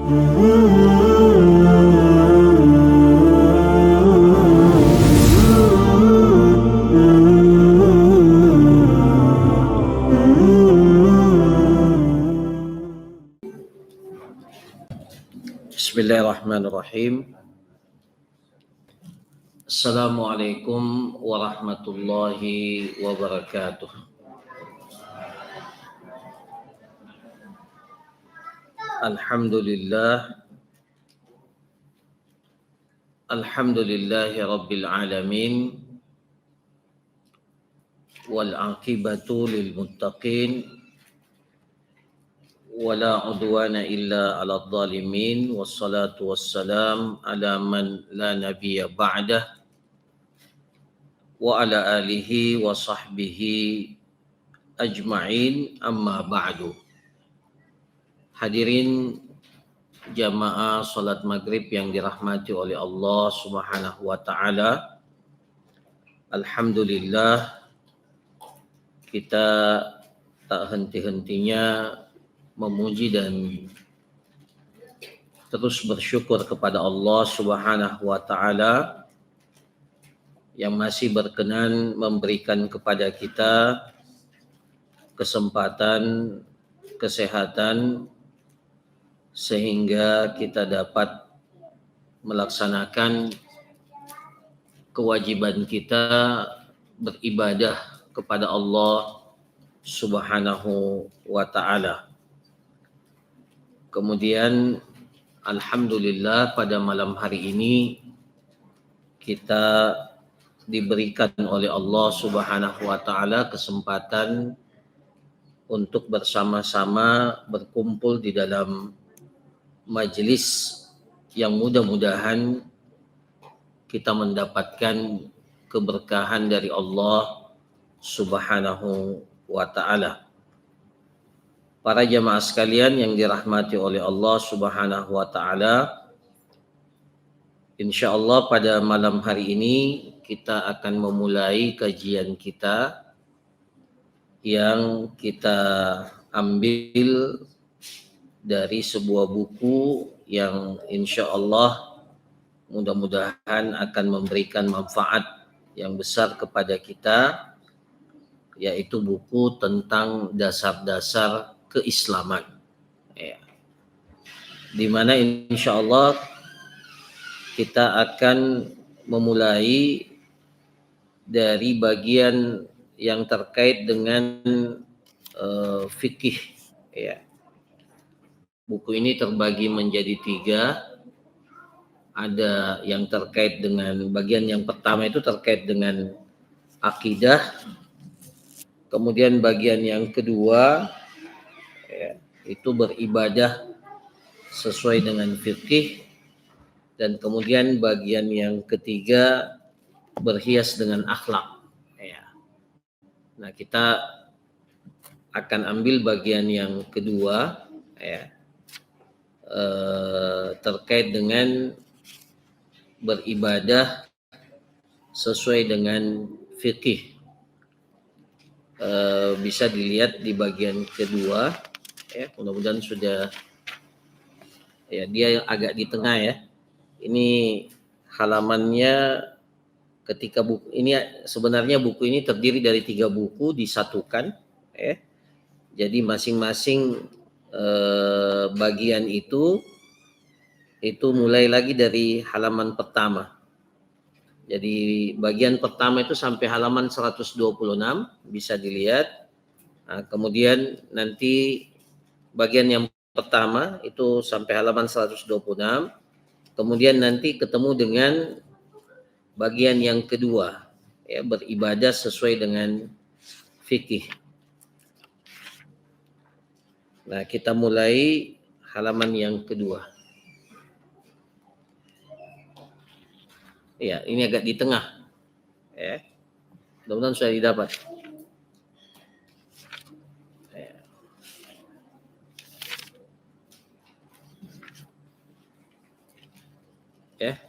Bismillahirrahmanirrahim. Assalamualaikum warahmatullahi wabarakatuh. Alhamdulillahi rabbil alamin wal aqibatu lil muttaqin wala udwana illa 'alal zalimin wassalatu wassalam ala man la nabiyya ba'dah wa ala alihi wa sahbihi ajma'in, amma ba'du. Hadirin jamaah salat maghrib yang dirahmati oleh Allah Subhanahu wa taala. Alhamdulillah, kita tak henti-hentinya memuji dan terus bersyukur kepada Allah Subhanahu wa taala yang masih berkenan memberikan kepada kita kesempatan, kesehatan, sehingga kita dapat melaksanakan kewajiban kita beribadah kepada Allah Subhanahu wa taala. Kemudian alhamdulillah pada malam hari ini kita diberikan oleh Allah Subhanahu wa taala kesempatan untuk bersama-sama berkumpul di dalam majelis yang mudah-mudahan kita mendapatkan keberkahan dari Allah Subhanahu wa taala. Para jamaah sekalian yang dirahmati oleh Allah Subhanahu wa taala, insyaallah pada malam hari ini kita akan memulai kajian kita yang kita ambil dari sebuah buku yang insyaallah mudah-mudahan akan memberikan manfaat yang besar kepada kita, yaitu buku tentang dasar-dasar keislaman, ya. Di mana insyaallah kita akan memulai dari bagian yang terkait dengan fikih, ya. Buku ini terbagi menjadi 3. Ada yang terkait dengan bagian yang pertama itu terkait dengan akidah. Kemudian bagian yang kedua, ya, itu beribadah sesuai dengan fikih. Dan kemudian bagian yang ketiga berhias dengan akhlak, ya. Nah, kita akan ambil bagian yang kedua, ya, terkait dengan beribadah sesuai dengan fikih. Bisa dilihat di bagian kedua, ya, mudah-mudahan sudah, ya, dia agak di tengah, ya. Ini halamannya ketika buku ini, sebenarnya buku ini terdiri dari 3 buku disatukan, ya. Jadi masing-masing bagian itu mulai lagi dari halaman pertama. Jadi bagian pertama itu sampai halaman 126 bisa dilihat. Nah, kemudian nanti bagian yang pertama itu sampai halaman 126. Kemudian nanti ketemu dengan bagian yang kedua, ya, beribadah sesuai dengan fikih. Nah, kita mulai halaman yang kedua. Ya, ini agak di tengah, ya. Mudah-mudahan sudah didapat. Ya.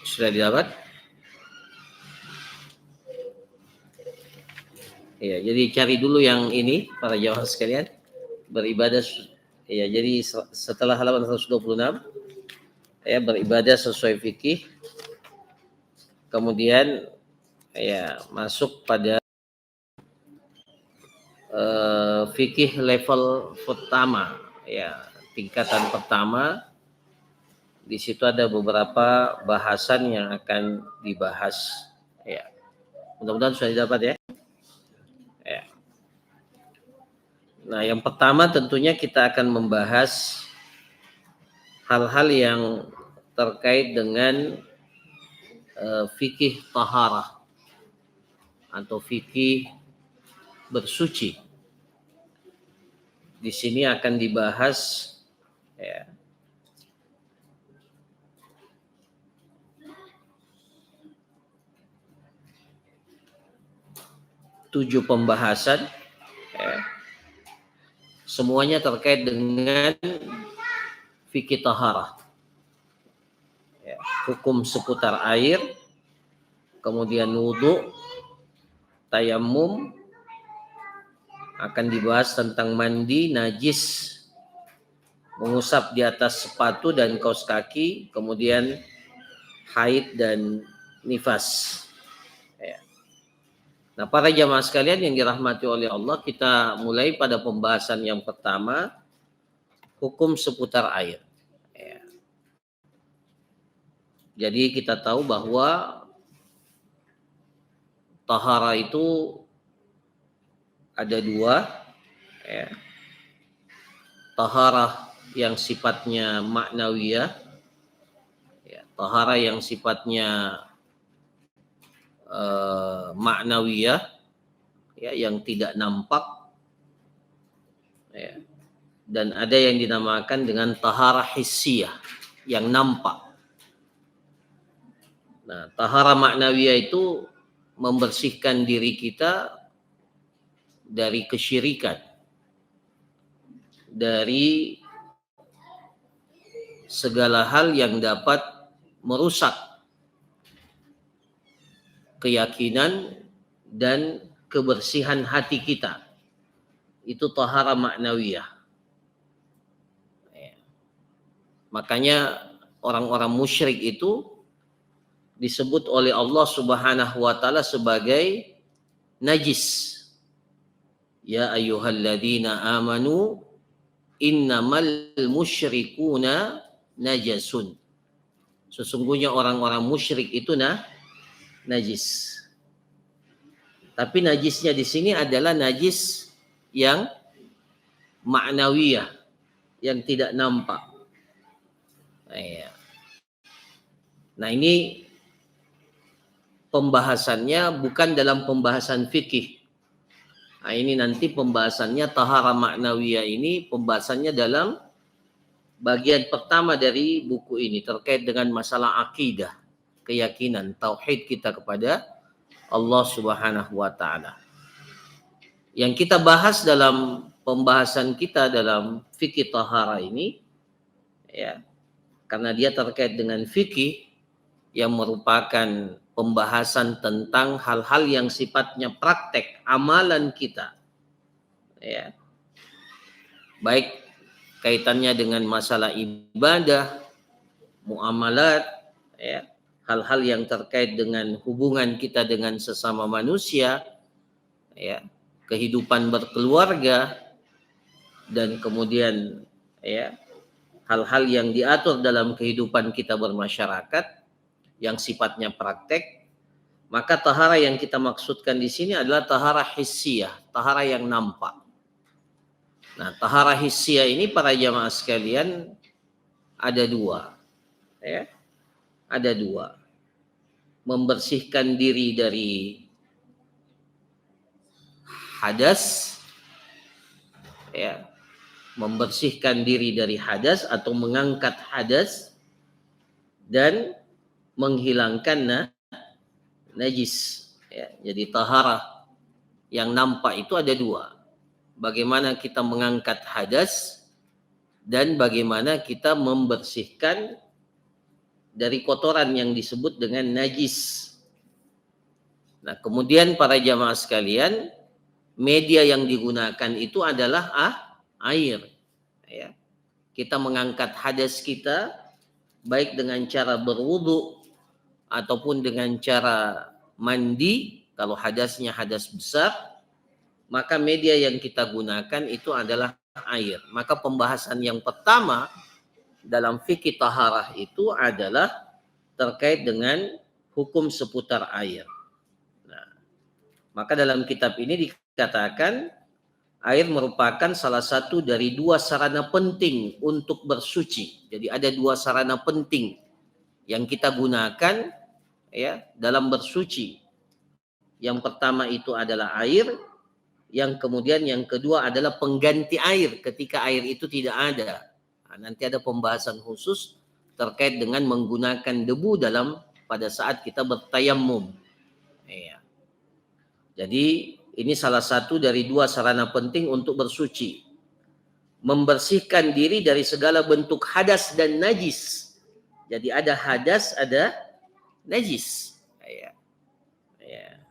Sudah didapat? Ya, jadi cari dulu yang ini para jamaah sekalian, beribadah Ya, jadi setelah halaman 126 ya beribadah sesuai fikih, kemudian ya masuk pada fikih level pertama, ya tingkatan pertama. Di situ ada beberapa bahasan yang akan dibahas. Ya, mudah-mudahan sudah didapat ya. Ya. Nah, yang pertama tentunya kita akan membahas hal-hal yang terkait dengan fikih taharah atau fikih bersuci. Di sini akan dibahas ya, 7 pembahasan ya, semuanya terkait dengan fikih taharah. Ya, hukum seputar air, kemudian wudhu, tayamum, akan dibahas tentang mandi, najis, mengusap di atas sepatu dan kaos kaki, kemudian haid dan nifas. Ya. Nah, para jamaah sekalian yang dirahmati oleh Allah, kita mulai pada pembahasan yang pertama, hukum seputar air. Ya. Jadi kita tahu bahwa tahara itu ada dua, ya. Taharah yang sifatnya maknawiyah, ya. Tahara yang sifatnya maknawiyah, ya, yang tidak nampak, ya. Dan ada yang dinamakan dengan tahara hissiyah yang nampak. Nah, tahara maknawiyah itu membersihkan diri kita dari kesyirikan, dari segala hal yang dapat merusak keyakinan dan kebersihan hati kita. Itu tahara maknawiyah. Makanya orang-orang musyrik itu disebut oleh Allah Subhanahu wa taala sebagai najis. Ya ayyuhalladzina amanu innamal musyrikuna najasun. Sesungguhnya orang-orang musyrik itu najis. Tapi najisnya di sini adalah najis yang maknawiyah, yang tidak nampak. Nah, ini pembahasannya bukan dalam pembahasan fikih. Nah, ini nanti pembahasannya tahara maknawiyah ini pembahasannya dalam bagian pertama dari buku ini terkait dengan masalah akidah, keyakinan, tauhid kita kepada Allah Subhanahu wa taala. Yang kita bahas dalam pembahasan kita dalam fikih tahara ini, ya, karena dia terkait dengan fikih yang merupakan pembahasan tentang hal-hal yang sifatnya praktek amalan kita, ya, baik kaitannya dengan masalah ibadah, muamalat, ya, hal-hal yang terkait dengan hubungan kita dengan sesama manusia, ya, kehidupan berkeluarga, dan kemudian ya hal-hal yang diatur dalam kehidupan kita bermasyarakat yang sifatnya praktek. Maka tahara yang kita maksudkan di sini adalah tahara hissiyah, tahara yang nampak. Nah, tahara hissiyah ini para jamaah sekalian ada dua, ya, ada dua. Membersihkan diri dari hadas, ya, membersihkan diri dari hadas atau mengangkat hadas dan menghilangkan najis. Ya, jadi tahara yang nampak itu ada dua. Bagaimana kita mengangkat hadas dan bagaimana kita membersihkan dari kotoran yang disebut dengan najis. Nah, kemudian para jamaah sekalian, media yang digunakan itu adalah air. Ya. kita mengangkat hadas kita baik dengan cara berwudu ataupun dengan cara mandi. Kalau hadasnya hadas besar, maka media yang kita gunakan itu adalah air. Maka pembahasan yang pertama dalam fikih taharah itu adalah terkait dengan hukum seputar air. Nah, maka dalam kitab ini dikatakan air merupakan salah satu dari dua sarana penting untuk bersuci. Jadi ada dua sarana penting yang kita gunakan ya dalam bersuci. Yang pertama itu adalah air, yang kemudian yang kedua adalah pengganti air ketika air itu tidak ada. Nah, nanti ada pembahasan khusus terkait dengan menggunakan debu pada saat kita bertayammum. Ya. Jadi ini salah satu dari dua sarana penting untuk bersuci. Membersihkan diri dari segala bentuk hadas dan najis. Jadi ada hadas, ada najis. Ya. Ya.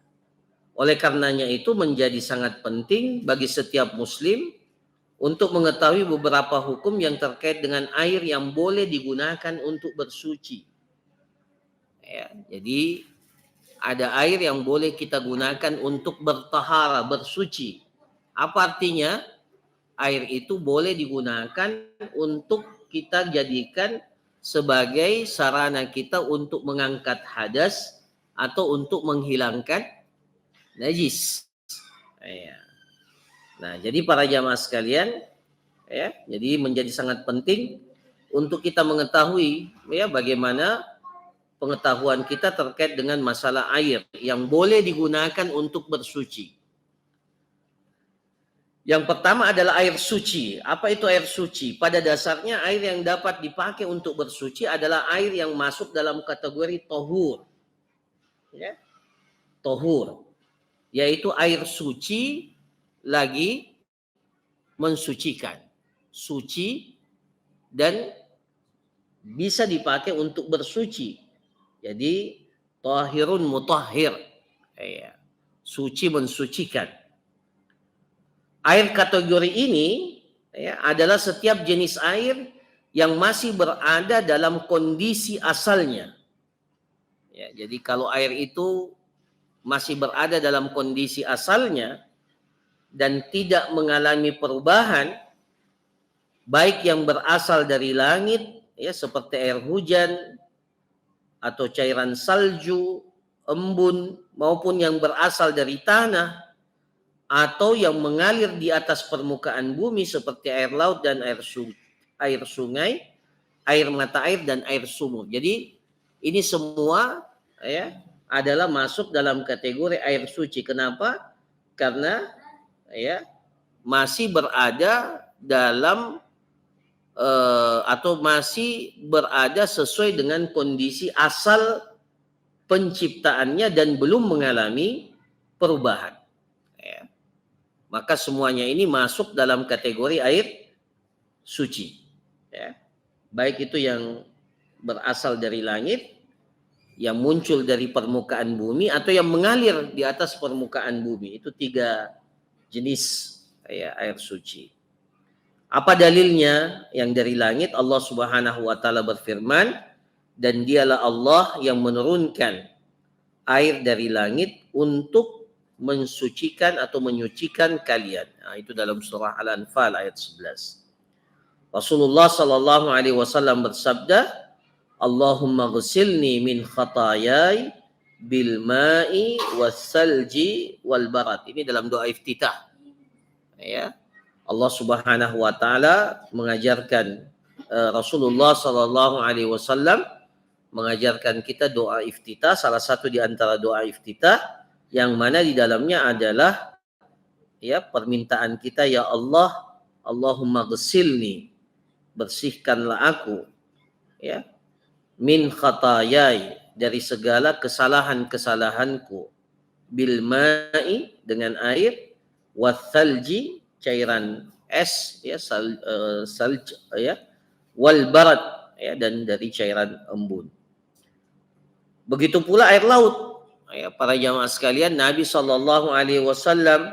Oleh karenanya itu menjadi sangat penting bagi setiap muslim untuk mengetahui beberapa hukum yang terkait dengan air yang boleh digunakan untuk bersuci. Ya, jadi ada air yang boleh kita gunakan untuk bertahara, bersuci. Apa artinya? Air itu boleh digunakan untuk kita jadikan sebagai sarana kita untuk mengangkat hadas atau untuk menghilangkan najis. Ya. Nah, jadi para jamaah sekalian, ya, jadi menjadi sangat penting untuk kita mengetahui ya bagaimana pengetahuan kita terkait dengan masalah air yang boleh digunakan untuk bersuci. Yang pertama adalah air suci. Apa itu air suci? Pada dasarnya air yang dapat dipakai untuk bersuci adalah air yang masuk dalam kategori tohur. Ya. Tohur. Yaitu air suci lagi mensucikan. Suci dan bisa dipakai untuk bersuci. Jadi tahirun mutahhir. Ya. Suci mensucikan. Air kategori ini ya, adalah setiap jenis air yang masih berada dalam kondisi asalnya. Ya, jadi kalau air itu masih berada dalam kondisi asalnya dan tidak mengalami perubahan, baik yang berasal dari langit, ya seperti air hujan atau cairan salju, embun, maupun yang berasal dari tanah, atau yang mengalir di atas permukaan bumi seperti air laut dan air sungai, air mata air dan air sumur. Jadi ini semua ya adalah masuk dalam kategori air suci. Kenapa? Karena ya masih berada dalam atau masih berada sesuai dengan kondisi asal penciptaannya dan belum mengalami perubahan. Ya. Maka semuanya ini masuk dalam kategori air suci. Ya. Baik itu yang berasal dari langit, yang muncul dari permukaan bumi, atau yang mengalir di atas permukaan bumi. Itu tiga jenis ya, air suci. Apa dalilnya? Yang dari langit, Allah Subhanahu wa taala berfirman, dan dialah Allah yang menurunkan air dari langit untuk mensucikan atau menyucikan kalian. Nah, itu dalam surah Al-Anfal ayat 11. Rasulullah sallallahu alaihi wasallam bersabda, Allahumma ghsilni min khatayai bil ma'i wassalji wal barat. Ini dalam doa iftitah. Ya. Allah Subhanahu wa taala mengajarkan Rasulullah sallallahu alaihi wasallam mengajarkan kita doa iftitah, salah satu di antara doa iftitah yang mana di dalamnya adalah ya permintaan kita, ya Allah, Allahumma ghsilni, bersihkanlah aku ya min khatayai, dari segala kesalahan-kesalahanku, bil ma'i, dengan air, wathalji, cairan es ya salj ya, wal barat ya, dan dari cairan embun. Begitu pula air laut. Ya, para jamaah sekalian, Nabi Shallallahu Alaihi Wasallam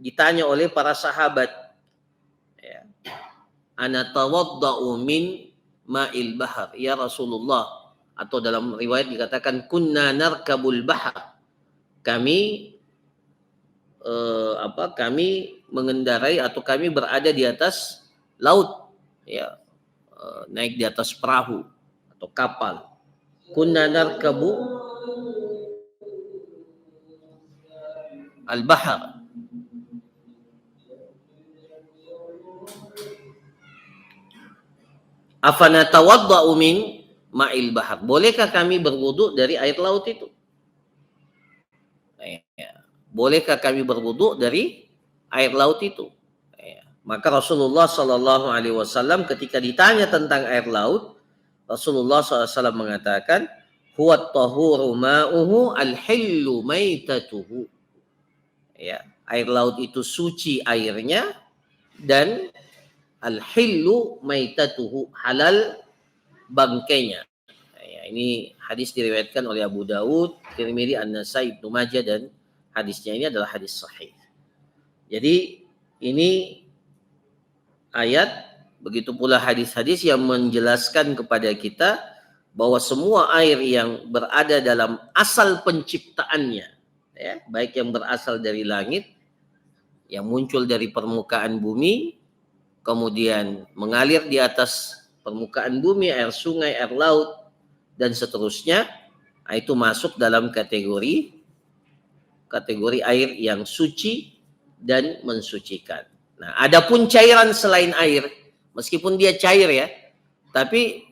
ditanya oleh para sahabat, ya, ana tawadda'u min ma'il bahar ya Rasulullah, atau dalam riwayat dikatakan kunna narkabul bahar, kami kami mengendarai atau kami berada di atas laut, ya, naik di atas perahu atau kapal. Kunna narkabu al-bahar. Afana tawadda'u min ma'il bahar. Bolehkah kami berwudu dari air laut itu? Bolehkah kami berwudu dari air laut itu? Maka Rasulullah Sallallahu Alaihi Wasallam ketika ditanya tentang air laut, Rasulullah SAW mengatakan, huwa tahuru ma'uhu al-hillu maitatuhu. Ya, air laut itu suci airnya, dan al-hillu maitatuhu, halal bangkainya. Ya, ini hadis diriwayatkan oleh Abu Dawud, Tirmidzi, An-Nasai, Ibnu Majah, dan hadisnya ini adalah hadis sahih. Jadi ini ayat, begitu pula hadis-hadis yang menjelaskan kepada kita bahwa semua air yang berada dalam asal penciptaannya, ya, baik yang berasal dari langit, yang muncul dari permukaan bumi, kemudian mengalir di atas permukaan bumi, air sungai, air laut, dan seterusnya, itu masuk dalam kategori air yang suci dan mensucikan. Nah, adapun cairan selain air, meskipun dia cair ya, tapi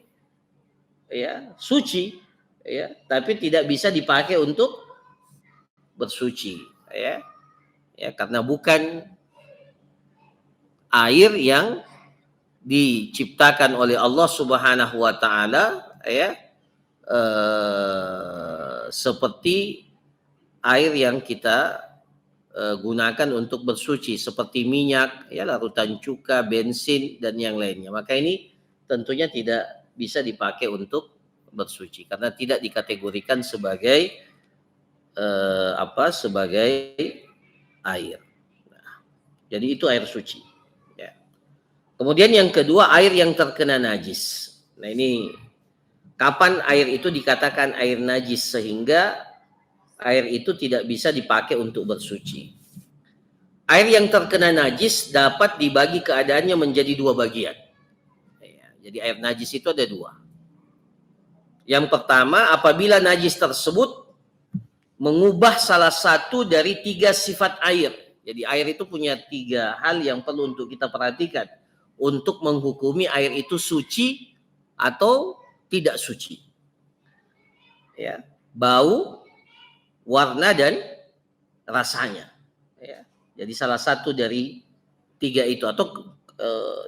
ya suci, ya, tapi tidak bisa dipakai untuk bersuci, ya, karena bukan air yang diciptakan oleh Allah Subhanahu Wa Taala, ya, seperti air yang kita gunakan untuk bersuci seperti minyak, ya, larutan cuka, bensin, dan yang lainnya. Maka ini tentunya tidak bisa dipakai untuk bersuci karena tidak dikategorikan sebagai sebagai air. Nah, jadi itu air suci. Ya. Kemudian yang kedua, air yang terkena najis. Nah, ini kapan air itu dikatakan air najis sehingga air itu tidak bisa dipakai untuk bersuci. Air yang terkena najis dapat dibagi keadaannya menjadi dua bagian. Jadi air najis itu ada dua. Yang pertama, apabila najis tersebut mengubah salah satu dari tiga sifat air. Jadi air itu punya tiga hal yang perlu untuk kita perhatikan untuk menghukumi air itu suci atau tidak suci. Ya, bau, warna, dan rasanya. Ya. Jadi salah satu dari tiga itu, atau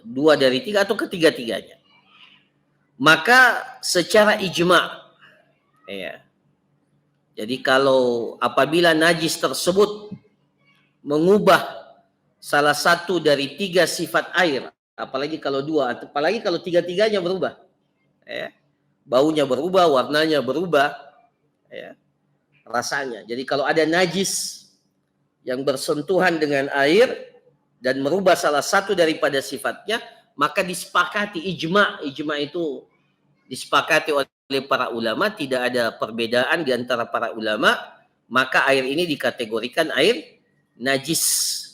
dua dari tiga, atau ketiga-tiganya. Maka secara ijma, ya, jadi kalau apabila najis tersebut mengubah salah satu dari tiga sifat air, apalagi kalau dua, apalagi kalau tiga-tiganya berubah, ya, baunya berubah, warnanya berubah, ya, rasanya. Jadi kalau ada najis yang bersentuhan dengan air dan merubah salah satu daripada sifatnya, maka disepakati, ijma itu disepakati oleh para ulama, tidak ada perbedaan di antara para ulama, maka air ini dikategorikan air najis.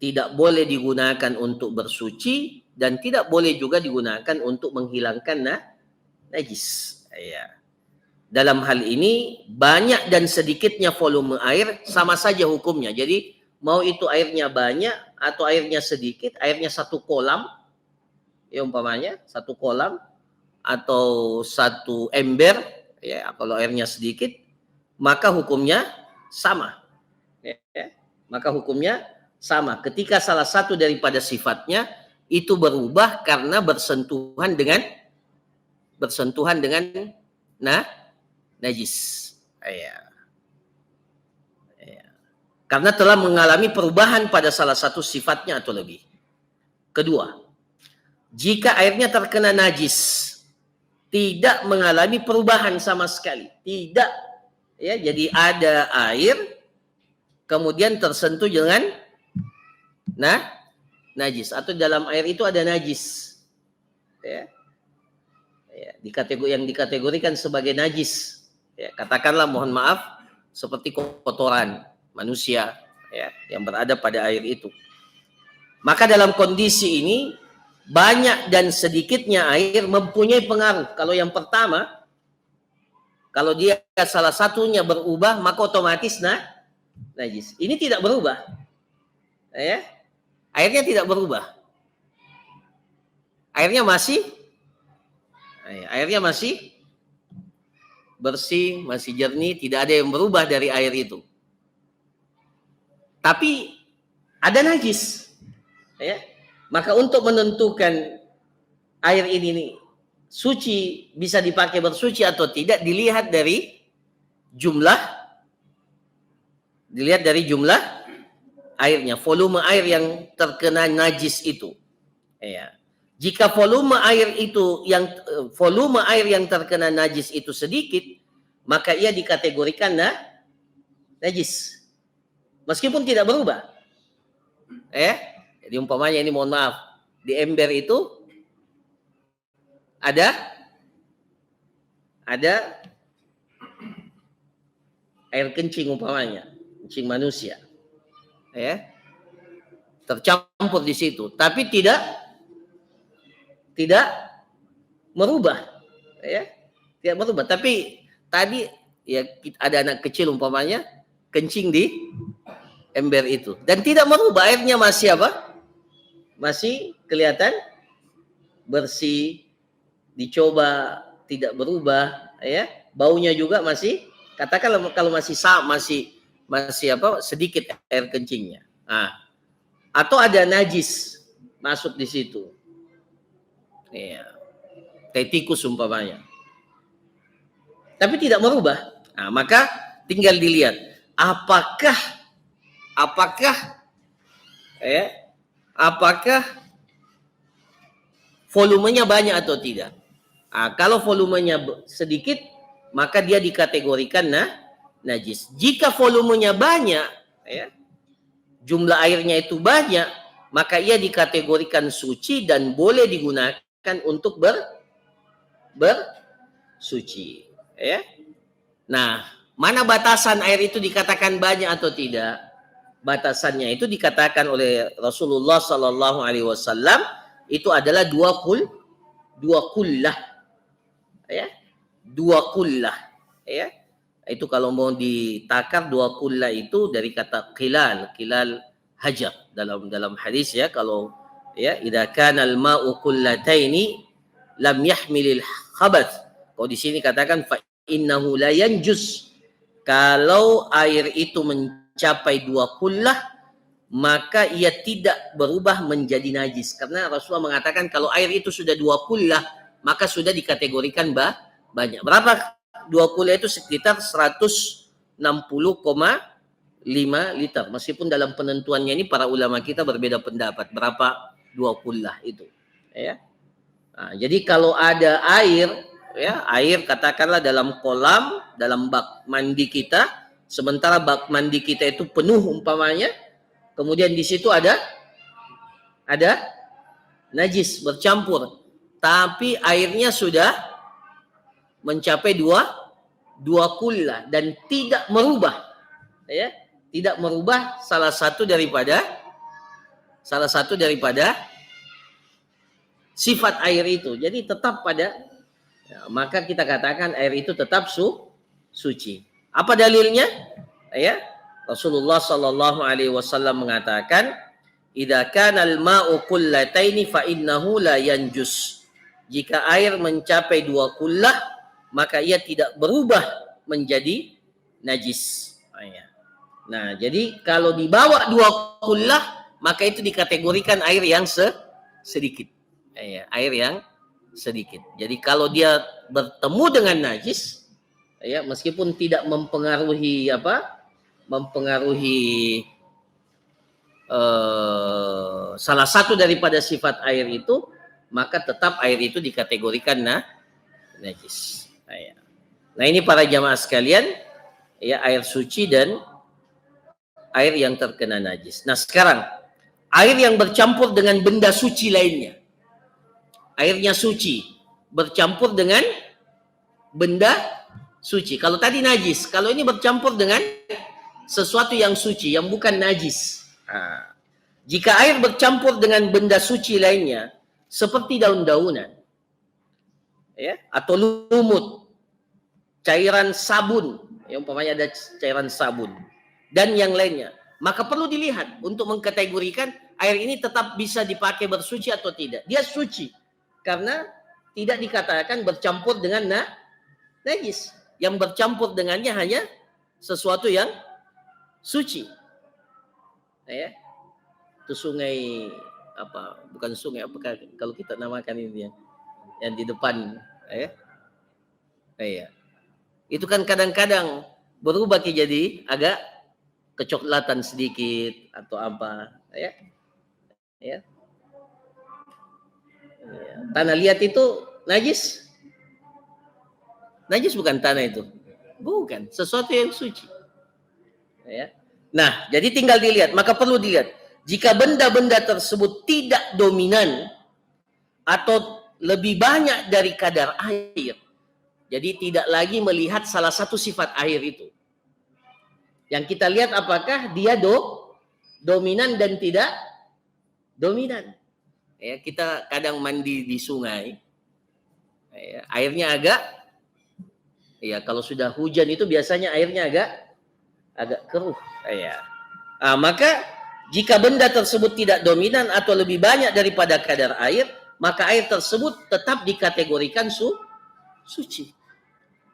Tidak boleh digunakan untuk bersuci dan tidak boleh juga digunakan untuk menghilangkan najis. Ya. Dalam hal ini banyak dan sedikitnya volume air sama saja hukumnya. Jadi mau itu airnya banyak atau airnya sedikit, airnya satu kolam, ya umpamanya satu kolam atau satu ember, ya, kalau airnya sedikit maka hukumnya sama. Ya, maka hukumnya sama. Ketika salah satu daripada sifatnya itu berubah karena bersentuhan dengan najis. Ya. Ya. Karena telah mengalami perubahan pada salah satu sifatnya atau lebih. Kedua, jika airnya terkena najis, tidak mengalami perubahan sama sekali. Tidak. Ya, jadi ada air, kemudian tersentuh dengan najis atau dalam air itu ada najis. Ya. Ya, yang dikategorikan sebagai najis. Ya, katakanlah mohon maaf seperti kotoran manusia ya yang berada pada air itu. Maka dalam kondisi ini banyak dan sedikitnya air mempunyai pengaruh. Kalau yang pertama, kalau dia salah satunya berubah maka otomatis najis. Ini tidak berubah. Ya. Airnya tidak berubah. Airnya masih bersih, masih jernih, tidak ada yang berubah dari air itu. Tapi ada najis. Ya. Maka untuk menentukan air ini suci, bisa dipakai bersuci atau tidak, dilihat dari jumlah airnya, volume air yang terkena najis itu. Ya. Jika volume air yang terkena najis itu sedikit, maka ia dikategorikan najis. Meskipun tidak berubah. Jadi umpamanya ini mohon maaf, di ember itu ada air kencing umpamanya, kencing manusia. Ya. Tercampur di situ, tapi tidak merubah. Ya. Tidak merubah, tapi tadi ya ada anak kecil umpamanya kencing di ember itu dan tidak merubah, airnya masih apa? Masih kelihatan bersih, dicoba tidak berubah, ya. Baunya juga masih, katakanlah kalau masih sedikit air kencingnya. Nah, atau ada najis masuk di situ. Ya. Kayak tikus umpamanya. Tapi tidak merubah. Nah, maka tinggal dilihat apakah volumenya banyak atau tidak. Nah, kalau volumenya sedikit, maka dia dikategorikan najis. Jika volumenya banyak, ya, jumlah airnya itu banyak, maka ia dikategorikan suci dan boleh digunakan untuk bersuci. Ya. Nah, mana batasan air itu dikatakan banyak atau tidak? Batasannya itu dikatakan oleh Rasulullah Sallallahu Alaihi Wasallam itu adalah dua kullah, ya, dua kullah, ya. Itu kalau mau ditakar dua kullah itu dari kata kilal hajar dalam hadis ya, kalau ya idza kana al-ma'u kullataini lam yahmilil khabath. Kalau di sini katakan fa innahu la yanjus. Kalau air itu mencapai dua kullah, maka ia tidak berubah menjadi najis. Karena Rasulullah mengatakan kalau air itu sudah dua kullah, maka sudah dikategorikan banyak. Berapa dua kullah itu? Sekitar 160,5 liter. Meskipun dalam penentuannya ini para ulama kita berbeda pendapat berapa dua kullah itu. Ya. Nah, jadi kalau ada air, ya, air katakanlah dalam kolam, dalam bak mandi kita, sementara bak mandi kita itu penuh umpamanya, kemudian di situ ada najis bercampur, tapi airnya sudah mencapai dua kullah dan tidak merubah, ya, tidak merubah salah satu daripada sifat air itu. Jadi tetap pada, ya, maka kita katakan air itu tetap suci. Apa dalilnya? Ya, Rasulullah Sallallahu Alaihi Wasallam mengatakan, "Idza kana al-ma'u kullataini fa innahu la yanjus." Jika air mencapai dua kullah, maka ia tidak berubah menjadi najis. Nah, jadi kalau di bawah dua kullah, maka itu dikategorikan air yang sedikit. Air yang sedikit. Jadi kalau dia bertemu dengan najis, ya, meskipun tidak mempengaruhi salah satu daripada sifat air itu, maka tetap air itu dikategorikan najis. Nah, ini para jamaah sekalian, ya, air suci dan air yang terkena najis. Nah, sekarang air yang bercampur dengan benda suci lainnya. Airnya suci bercampur dengan benda suci. Kalau tadi najis, kalau ini bercampur dengan sesuatu yang suci, yang bukan najis. Jika air bercampur dengan benda suci lainnya, seperti daun-daunan, ya, atau lumut, cairan sabun, yang umpamanya ada cairan sabun, dan yang lainnya, maka perlu dilihat untuk mengkategorikan air ini tetap bisa dipakai bersuci atau tidak. Dia suci karena tidak dikatakan bercampur dengan najis. Yang bercampur dengannya hanya sesuatu yang suci. Ya. Itu sungai apa? Bukan sungai, apakah kalau kita namakan ini yang di depan, ya. Ya. Itu kan kadang-kadang berubah jadi agak kecoklatan sedikit atau apa, ya. Ya. Tanah liat itu najis? Najis bukan tanah itu. Bukan, sesuatu yang suci. Ya. Nah, jadi tinggal dilihat, maka perlu dilihat. Jika benda-benda tersebut tidak dominan atau lebih banyak dari kadar air, jadi tidak lagi melihat salah satu sifat air itu. Yang kita lihat apakah dia dominan dan tidak dominan. Ya, kita kadang mandi di sungai, ya, airnya agak, ya kalau sudah hujan itu biasanya airnya agak keruh. Ya. Maka jika benda tersebut tidak dominan atau lebih banyak daripada kadar air, maka air tersebut tetap dikategorikan suci.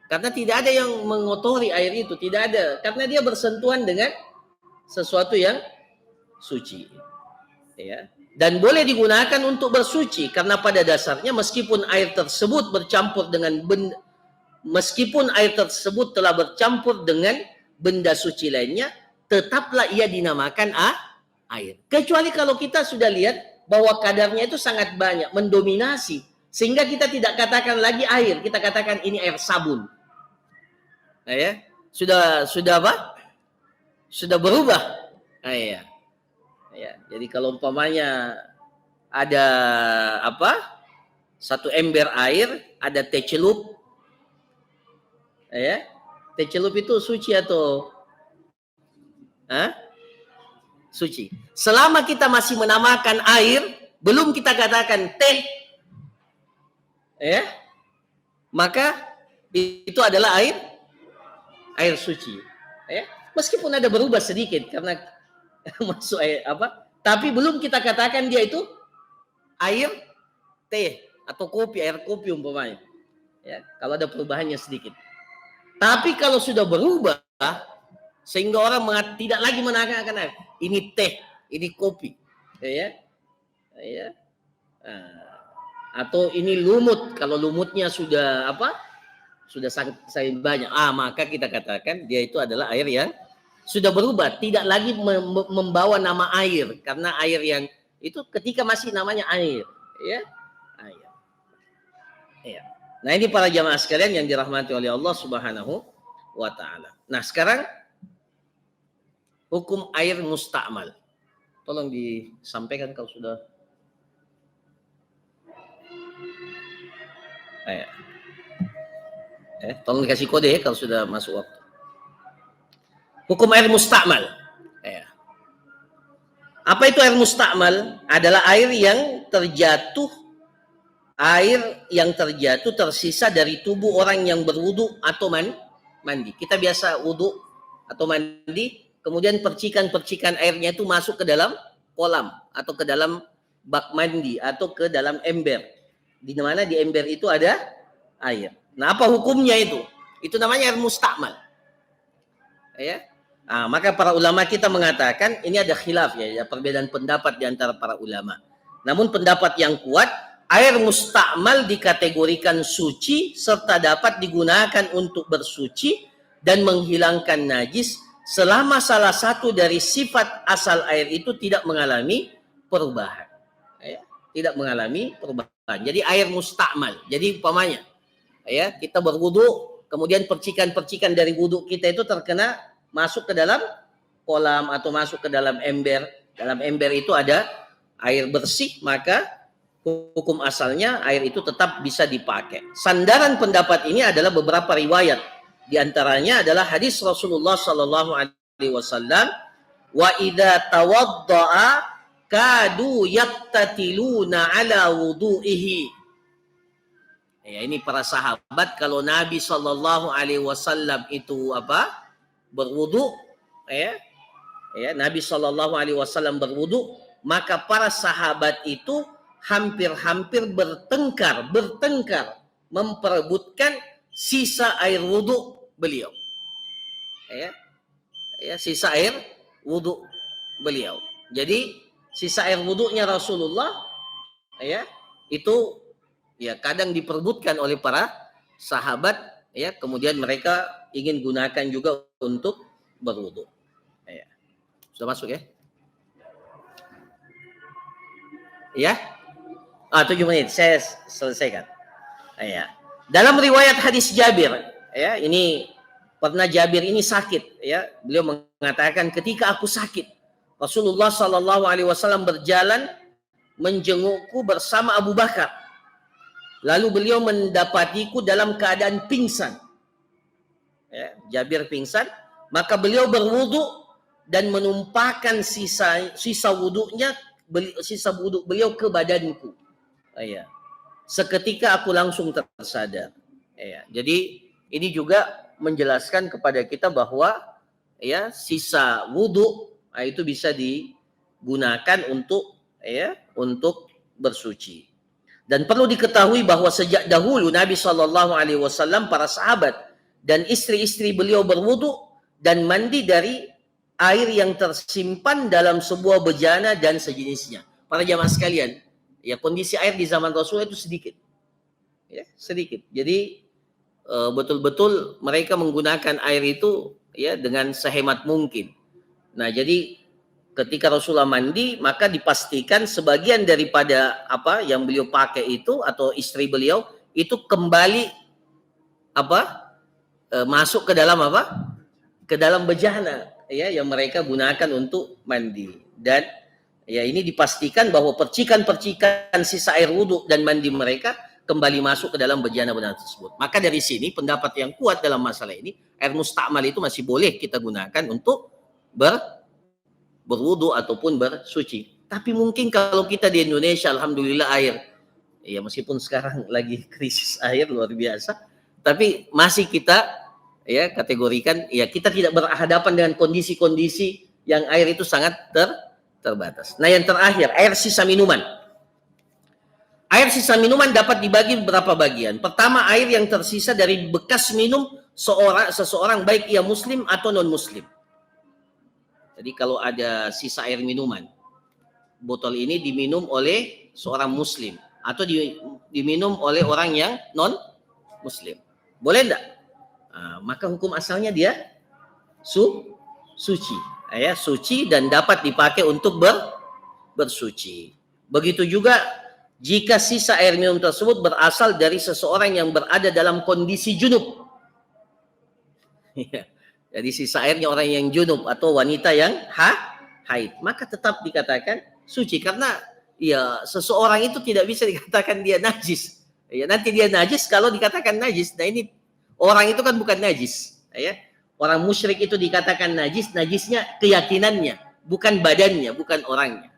Karena tidak ada yang mengotori air itu, tidak ada. Karena dia bersentuhan dengan sesuatu yang suci. Ya. Dan boleh digunakan untuk bersuci karena pada dasarnya meskipun air tersebut bercampur dengan meskipun air tersebut telah bercampur dengan benda suci lainnya, tetaplah ia dinamakan air. Kecuali kalau kita sudah lihat bahwa kadarnya itu sangat banyak, mendominasi, sehingga kita tidak katakan lagi air, kita katakan ini air sabun. Ya, sudah apa? Sudah berubah. Ya. Ya, jadi kalau umpamanya ada apa? Satu ember air, ada teh celup. Ya. Teh celup itu suci atau suci. Selama kita masih menamakan air, belum kita katakan teh. Ya. Maka itu adalah air suci. Ya. Meskipun ada berubah sedikit karena masuk air apa? Tapi belum kita katakan dia itu air teh atau kopi, air kopi umpamanya. Ya, kalau ada perubahannya sedikit. Tapi kalau sudah berubah sehingga orang tidak lagi menanyakan air, ini teh, ini kopi, ya. Ya. Atau ini lumut, kalau lumutnya sudah apa? Sudah sangat banyak. Maka kita katakan dia itu adalah air yang sudah berubah, tidak lagi membawa nama air karena air yang itu ketika masih namanya air, ya, air. Ya. Nah, ini para jamaah sekalian yang dirahmati oleh Allah Subhanahu wa taala. Nah, sekarang hukum air musta'mal. Tolong disampaikan kalau sudah. Tolong dikasih kode ya kalau sudah masuk waktu. Hukum air musta'mal. Apa itu air musta'mal? Adalah air yang terjatuh tersisa dari tubuh orang yang berwudu atau mandi. Kita biasa wudu atau mandi, kemudian percikan-percikan airnya itu masuk ke dalam kolam atau ke dalam bak mandi atau ke dalam ember. Di mana di ember itu ada air. Nah, apa hukumnya itu? Itu namanya air musta'mal. Ya. Maka para ulama kita mengatakan ini ada khilaf ya, perbedaan pendapat di antara para ulama. Namun pendapat yang kuat, air musta'mal dikategorikan suci serta dapat digunakan untuk bersuci dan menghilangkan najis selama salah satu dari sifat asal air itu tidak mengalami perubahan. Ya, tidak mengalami perubahan. Jadi air musta'mal. Jadi umpamanya ya, kita berwudu, kemudian percikan-percikan dari wudu kita itu terkena masuk ke dalam kolam atau masuk ke dalam ember, Dalam ember itu ada air bersih, maka hukum asalnya air itu tetap bisa dipakai. Sandaran pendapat ini adalah beberapa riwayat. Di antaranya adalah hadis Rasulullah Sallallahu Alaihi Wasallam, wa idza tawaddaa kadu yaktatiluna ala wudu'ihi. Ya, ini para sahabat kalau Nabi Sallallahu Alaihi Wasallam itu berwudu, Nabi Sallallahu Alaihi Wasallam berwudu, maka para sahabat itu hampir-hampir bertengkar memperebutkan sisa air wudu beliau. Sisa air wudu beliau. Jadi sisa air wudunya Rasulullah itu kadang diperebutkan oleh para sahabat, kemudian mereka ingin gunakan juga untuk berwudu. Sudah masuk ya? Ya? 7 menit saya selesaikan. Dalam riwayat hadis Jabir, ini pernah Jabir ini sakit, beliau mengatakan ketika aku sakit, Rasulullah Sallallahu Alaihi Wasallam berjalan menjengukku bersama Abu Bakar. Lalu beliau mendapatiku dalam keadaan pingsan. Jabir pingsan, maka beliau berwudu dan menumpahkan sisa wudunya, sisa wudu beliau ke badanku. Seketika aku langsung tersadar. Jadi ini juga menjelaskan kepada kita bahwa sisa wudu itu bisa digunakan untuk bersuci. Dan perlu diketahui bahwa sejak dahulu Nabi Shallallahu Alaihi Wasallam, para sahabat dan istri-istri beliau berwudu dan mandi dari air yang tersimpan dalam sebuah bejana dan sejenisnya. Para jamaah sekalian, kondisi air di zaman Rasulullah itu sedikit. Sedikit. Jadi betul-betul mereka menggunakan air itu dengan sehemat mungkin. Nah, jadi ketika Rasulullah mandi, maka dipastikan sebagian daripada apa yang beliau pakai itu atau istri beliau itu kembali masuk ke dalam ke dalam bejana yang mereka gunakan untuk mandi. Dan ini dipastikan bahwa percikan-percikan sisa air wudhu dan mandi mereka kembali masuk ke dalam bejana-bejana tersebut. Maka dari sini pendapat yang kuat dalam masalah ini, air mustakmal itu masih boleh kita gunakan untuk berwudu ataupun bersuci. Tapi mungkin kalau kita di Indonesia, alhamdulillah air, meskipun sekarang lagi krisis air luar biasa, tapi masih kita kategorikan kita tidak berhadapan dengan kondisi-kondisi yang air itu sangat terbatas. Nah, yang terakhir, air sisa minuman. Air sisa minuman dapat dibagi beberapa bagian. Pertama, air yang tersisa dari bekas minum seseorang baik ia muslim atau non muslim. Jadi kalau ada sisa air minuman, botol ini diminum oleh seorang muslim atau diminum oleh orang yang non muslim, boleh enggak? Maka hukum asalnya dia suci, suci dan dapat dipakai untuk bersuci. Begitu juga jika sisa air minum tersebut berasal dari seseorang yang berada dalam kondisi junub. Jadi sisa airnya orang yang junub atau wanita yang haid, maka tetap dikatakan suci karena seseorang itu tidak bisa dikatakan dia najis. Nanti dia najis kalau dikatakan najis. Nah, ini orang itu kan bukan najis. Orang musyrik itu dikatakan najis, najisnya keyakinannya, bukan badannya, bukan orangnya.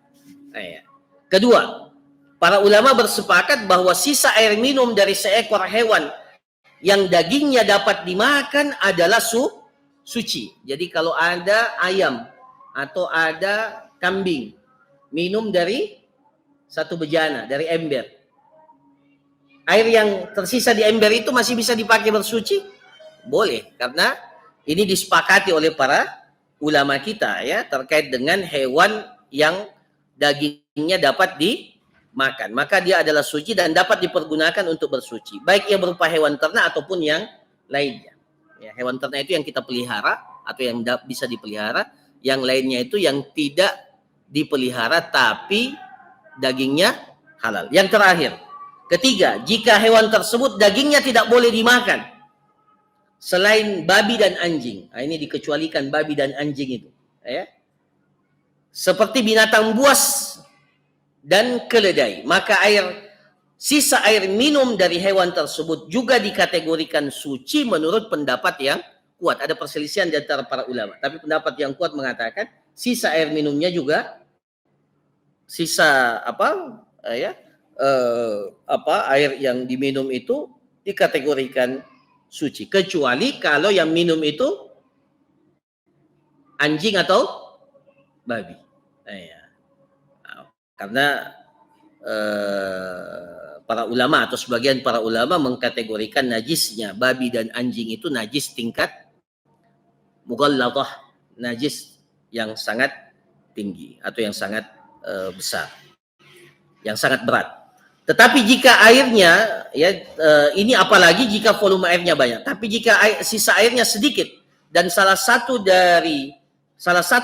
Kedua, para ulama bersepakat bahwa sisa air minum dari seekor hewan yang dagingnya dapat dimakan adalah suci. Jadi kalau ada ayam atau ada kambing minum dari satu bejana, dari ember, air yang tersisa di ember itu masih bisa dipakai bersuci? Boleh, karena ini disepakati oleh para ulama kita terkait dengan hewan yang dagingnya dapat dimakan. Maka dia adalah suci dan dapat dipergunakan untuk bersuci. Baik ia berupa hewan ternak ataupun yang lainnya. Hewan ternak itu yang kita pelihara atau yang bisa dipelihara. Yang lainnya itu yang tidak dipelihara tapi dagingnya halal. Yang terakhir, ketiga, jika hewan tersebut dagingnya tidak boleh dimakan selain babi dan anjing. Ini dikecualikan babi dan anjing itu. seperti binatang buas dan keledai, maka sisa air minum dari hewan tersebut juga dikategorikan suci menurut pendapat yang kuat. Ada perselisihan di antara para ulama, tapi pendapat yang kuat mengatakan sisa air minumnya juga, sisa air yang diminum itu dikategorikan suci, kecuali kalau yang minum itu anjing atau babi. Karena para ulama atau sebagian para ulama mengkategorikan najisnya babi dan anjing itu najis tingkat mughalladhah, najis yang sangat tinggi atau yang sangat besar, yang sangat berat. Tetapi jika airnya ini apalagi jika volume airnya banyak, tapi jika sisa airnya sedikit dan salah satu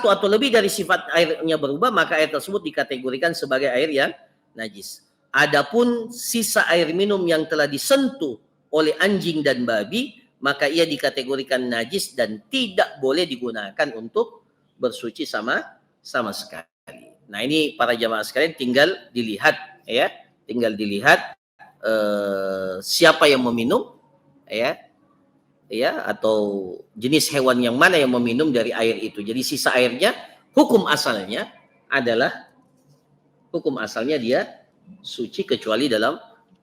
atau lebih dari sifat airnya berubah, maka air tersebut dikategorikan sebagai air yang najis. Adapun sisa air minum yang telah disentuh oleh anjing dan babi, maka ia dikategorikan najis dan tidak boleh digunakan untuk bersuci sama sekali. Nah, ini para jamaah sekalian tinggal dilihat siapa yang meminum atau jenis hewan yang mana yang meminum dari air itu. Jadi sisa airnya hukum asalnya dia suci kecuali dalam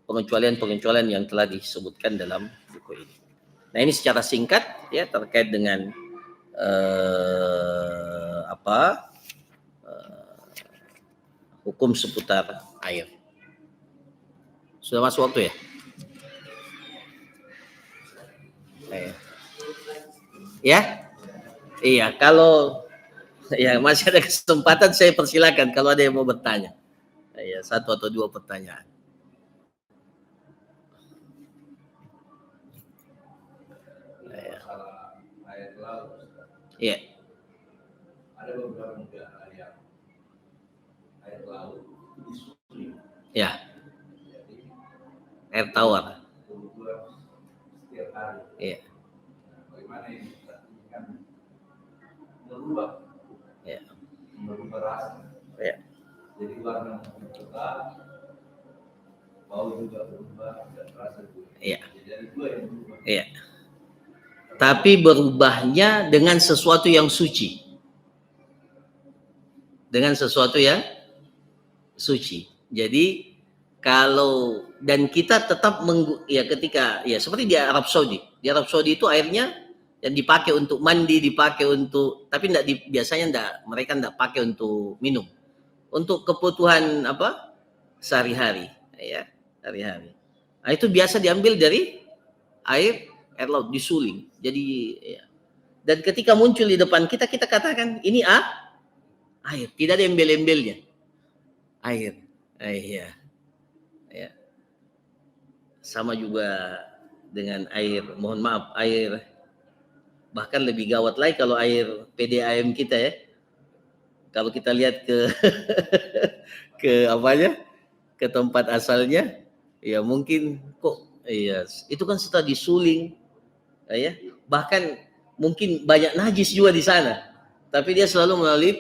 pengecualian yang telah disebutkan dalam buku ini. Nah, ini secara singkat terkait dengan hukum seputar air. Sudah masuk waktu ya? Ya? Iya, kalau masih ada kesempatan saya persilakan kalau ada yang mau bertanya. Satu atau dua pertanyaan. Iya. Ada beberapa negara yang air laut disuling. Ya. Air tawar. Setiap hari. Iya. Bagaimana ini? Kan berubah. Iya. Berubah rasa. Iya. Jadi warna berubah, bau juga berubah, dan rasa juga. Iya. Jadi dua yang berubah. Iya. Tapi berubahnya dengan sesuatu yang suci. Dengan sesuatu yang suci. Jadi dan kita tetap ketika seperti di Arab Saudi. Di Arab Saudi itu airnya yang dipakai untuk mandi, tapi mereka enggak pakai untuk minum. Untuk kebutuhan sehari-hari, sehari-hari. Nah, itu biasa diambil dari air laut disuling. Jadi dan ketika muncul di depan kita katakan ini air, tidak ada embel-embelnya. Air. Sama juga dengan air, mohon maaf, air bahkan lebih gawat lagi kalau air PDAM kita ya. Kalau kita lihat ke tempat asalnya, mungkin itu kan setelah disuling, bahkan mungkin banyak najis juga di sana, tapi dia selalu melalui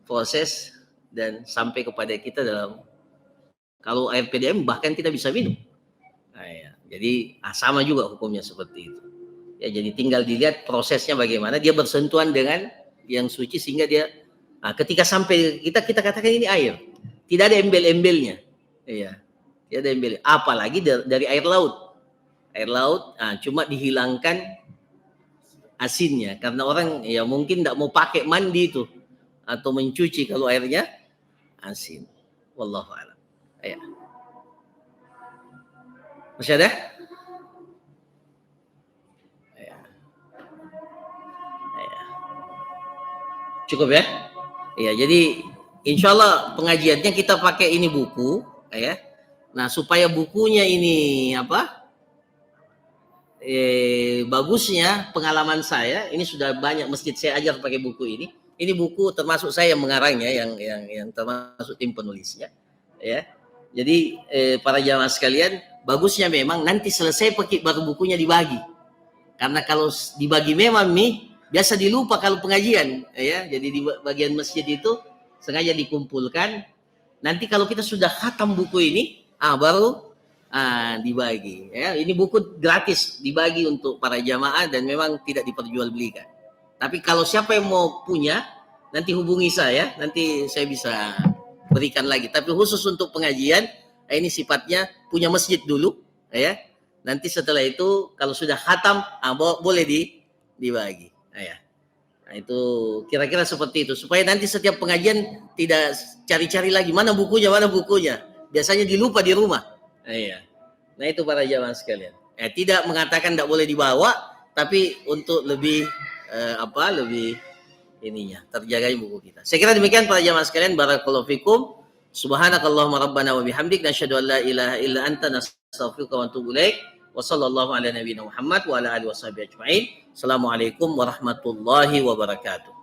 proses dan sampai kepada kita kalau air PDAM bahkan kita bisa minum. Jadi sama juga hukumnya seperti itu. Jadi tinggal dilihat prosesnya bagaimana dia bersentuhan dengan yang suci sehingga dia ketika sampai kita katakan ini air, tidak ada embel-embelnya. Tidak ada embel. Apalagi dari air laut. Air laut cuma dihilangkan asinnya karena orang mungkin tidak mau pakai mandi itu atau mencuci kalau airnya asin. Wallahu a'lam. Masih ada? Cukup ya? Jadi insyaallah pengajiannya kita pakai ini buku, Nah, supaya bukunya ini bagusnya pengalaman saya, ini sudah banyak masjid saya ajar pakai buku ini. Ini buku termasuk saya yang mengarangnya, yang termasuk tim penulisnya, Jadi para jamaah sekalian, bagusnya memang nanti selesai baru bukunya dibagi. Karena kalau dibagi memang biasa dilupa kalau pengajian, Jadi di bagian masjid itu sengaja dikumpulkan. Nanti kalau kita sudah khatam buku ini, baru dibagi. Ya, ini buku gratis dibagi untuk para jamaah dan memang tidak diperjualbelikan. Tapi kalau siapa yang mau punya, nanti hubungi saya, nanti saya bisa berikan lagi. Tapi khusus untuk pengajian, ini sifatnya punya masjid dulu, ya. Nanti setelah itu kalau sudah khatam, boleh dibagi. Ya. Nah, itu kira-kira seperti itu. Supaya nanti setiap pengajian tidak cari-cari lagi mana bukunya. Biasanya dilupa di rumah. Iya. Nah itu para jamaah sekalian. Tidak mengatakan tidak boleh dibawa, tapi untuk lebih lebih ininya terjaganya buku kita. Saya kira demikian para jamaah sekalian. Barakallahu fikum. Subhanakallahumma rabbana wa bihamdik nasyhadu an la ilaha illa anta nastaghfiruka wa natubu ilaik. Wa sallallahu ala nabiyyina Muhammad wa ala alihi washabihi ajmain. Assalamualaikum warahmatullahi wabarakatuh.